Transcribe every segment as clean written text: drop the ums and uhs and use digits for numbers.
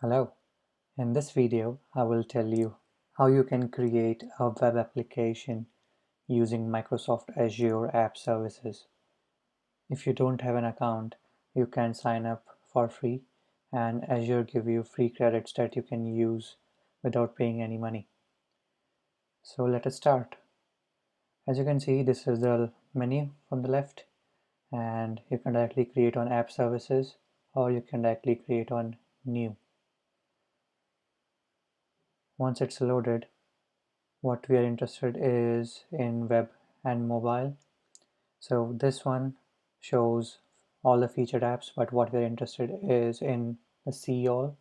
Hello, in this video I will tell you how you can create a web application using Microsoft Azure App Services. If you don't have an account, you can sign up for free and Azure give you free credits that you can use without paying any money. So let us start. As you can see, this is the menu from the left, and you can directly create on App Services or you can directly create on New. Once it's loaded, what we are interested is in web and mobile. So this one shows all the featured apps, but what we're interested is in the see all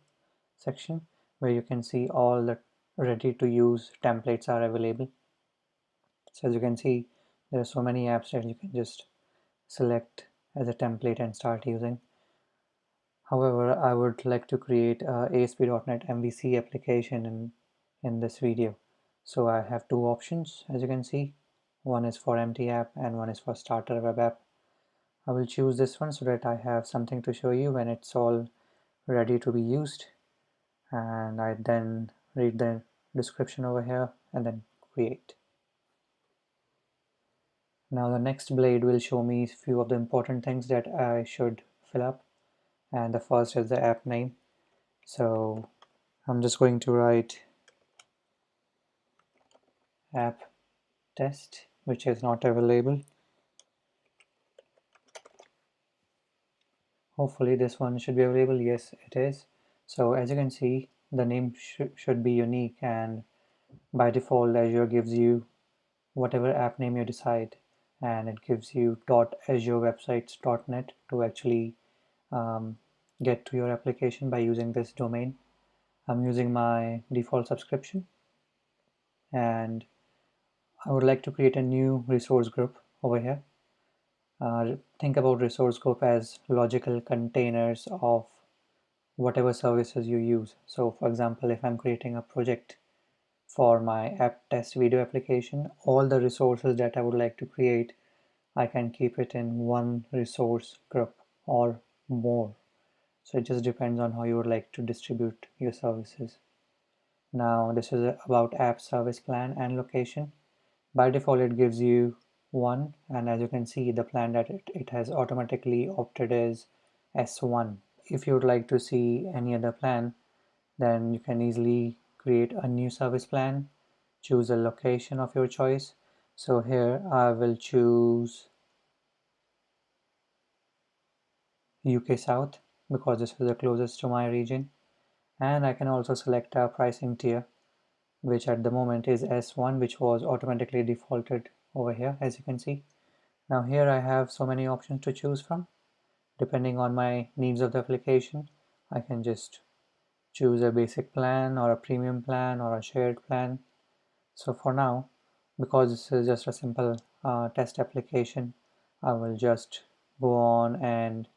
section, where you can see all the ready to use templates are available. So as you can see, there are so many apps that you can just select as a template and start using. However, I would like to create a ASP.NET MVC application in this video. So I have two options, as you can see. One is for empty app and one is for starter web app. I will choose this one so that I have something to show you when it's all ready to be used. And I then read the description over here and then create. Now the next blade will show me a few of the important things that I should fill up. And the first is the app name. So I'm just going to write app test, which is not available. Hopefully this one should be available. Yes, it is. So as you can see, the name should be unique, and by default Azure gives you whatever app name you decide, and it gives you .azureWebsites.net to actually get to your application by using this domain. I'm using my default subscription, and I would like to create a new resource group over here. Think about resource group as logical containers of whatever services you use. So for example, if I'm creating a project for my app test video application, all the resources that I would like to create, I can keep it in one resource group or more. So it just depends on how you would like to distribute your services. Now this is about app service plan and location. By default it gives you one, and as you can see, the plan that it has automatically opted is S1. If you would like to see any other plan, then you can easily create a new service plan, choose a location of your choice. So here I will choose UK South because this is the closest to my region, and I can also select a pricing tier, which at the moment is S1, which was automatically defaulted over here, as you can see. Now here I have so many options to choose from. Depending on my needs of the application, I can just choose a basic plan or a premium plan or a shared plan. So for now, because this is just a simple test application, I will just go on and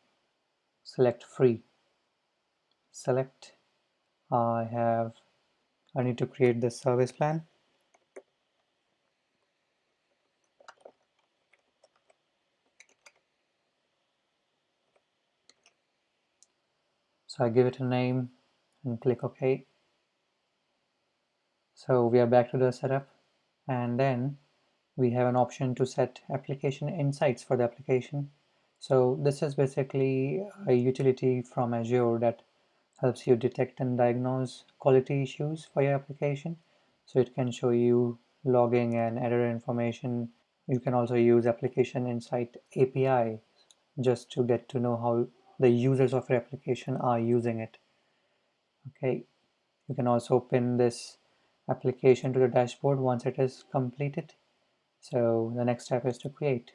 select free. Select. I need to create this service plan. So I give it a name and click OK. So we are back to the setup, and then we have an option to set application insights for the application. So this is basically a utility from Azure that helps you detect and diagnose quality issues for your application. So it can show you logging and error information. You can also use application insight API just to get to know how the users of your application are using it. Okay, you can also pin this application to the dashboard once it is completed. So the next step is to create.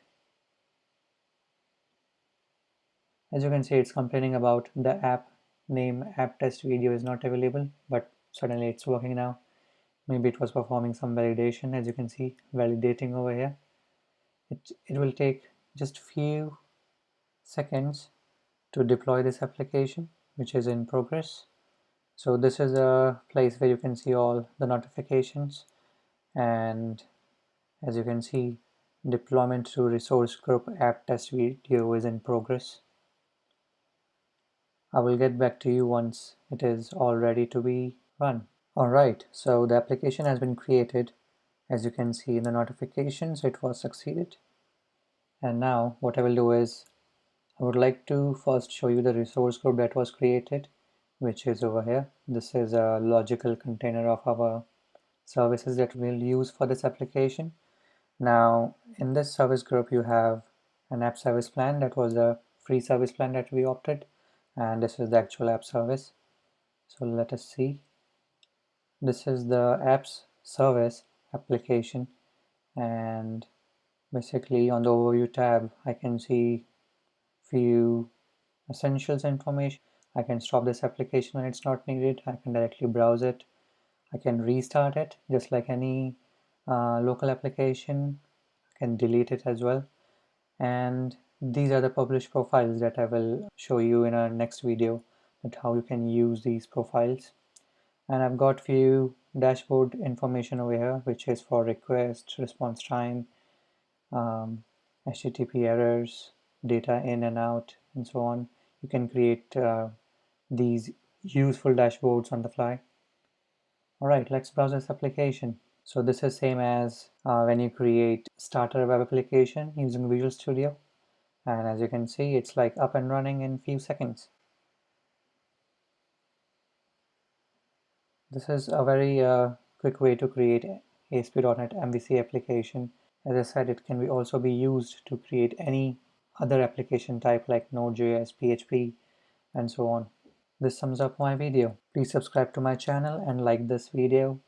As you can see, it's complaining about the app name app test video is not available, but suddenly it's working now. Maybe it was performing some validation. As you can see, validating over here. It will take just few seconds to deploy this application, which is in progress. So this is a place where you can see all the notifications, and as you can see, Deployment to resource group app test video is in progress. I will get back to you once it is all ready to be run. Alright, so the application has been created. As you can see in the notifications, it was succeeded. And now what I will do is, I would like to first show you the resource group that was created, which is over here. This is a logical container of our services that we'll use for this application. Now, in this service group, you have an app service plan. That was a free service plan that we opted, and this is the actual app service. So let us see. This is the apps service application, and basically on the overview tab, I can see few essentials information. I can stop this application when it's not needed. I can directly browse it. I can restart it just like any local application. I can delete it as well. And these are the published profiles that I will show you in our next video, that how you can use these profiles. And I've got few dashboard information over here, which is for request, response time, HTTP errors, data in and out, and so on. You can create these useful dashboards on the fly. All right, let's browse this application. So this is same as when you create starter web application using Visual Studio. And as you can see, it's like up and running in few seconds. This is a very quick way to create ASP.NET MVC application. As I said, it can also be used to create any other application type like Node.js, PHP, and so on. This sums up my video. Please subscribe to my channel and like this video.